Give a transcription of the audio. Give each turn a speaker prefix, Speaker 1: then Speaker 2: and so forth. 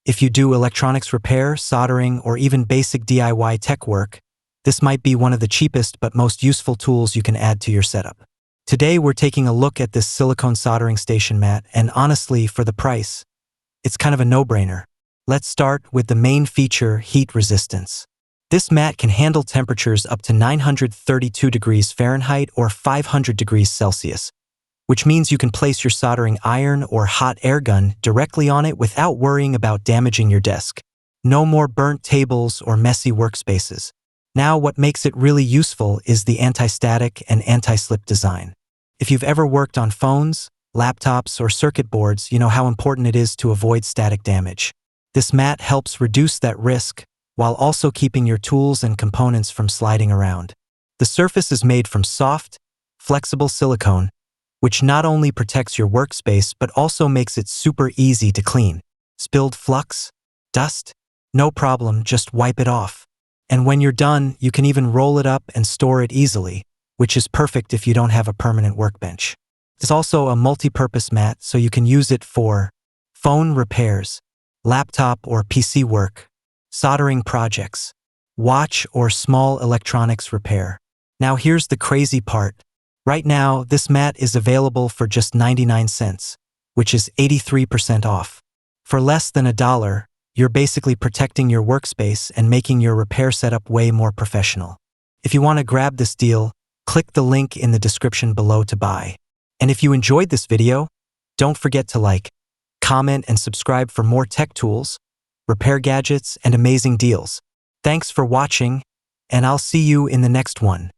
Speaker 1: If you do electronics repair, soldering, or even basic DIY tech work, this might be one of the cheapest but most useful tools you can add to your setup. Today we're taking a look at this silicone soldering station mat, and honestly, for the price, it's kind of a no-brainer. Let's start with the main feature, heat resistance. This mat can handle temperatures up to 932 degrees Fahrenheit or 500 degrees Celsius, which means you can place your soldering iron or hot air gun directly on it without worrying about damaging your desk. No more burnt tables or messy workspaces. Now, what makes it really useful is the anti-static and anti-slip design. If you've ever worked on phones, laptops, or circuit boards, you know how important it is to avoid static damage. This mat helps reduce that risk while also keeping your tools and components from sliding around. The surface is made from soft, flexible silicone, which not only protects your workspace but also makes it super easy to clean. Spilled flux? Dust? No problem, just wipe it off. And when you're done, you can even roll it up and store it easily, which is perfect if you don't have a permanent workbench. It's also a multi-purpose mat, so you can use it for phone repairs, laptop or PC work, soldering projects, watch or small electronics repair. Now here's the crazy part. Right now, this mat is available for just 99 cents, which is 83% off. For less than $1, you're basically protecting your workspace and making your repair setup way more professional. If you want to grab this deal, click the link in the description below to buy. And if you enjoyed this video, don't forget to like, comment, and subscribe for more tech tools, repair gadgets, and amazing deals. Thanks for watching, and I'll see you in the next one.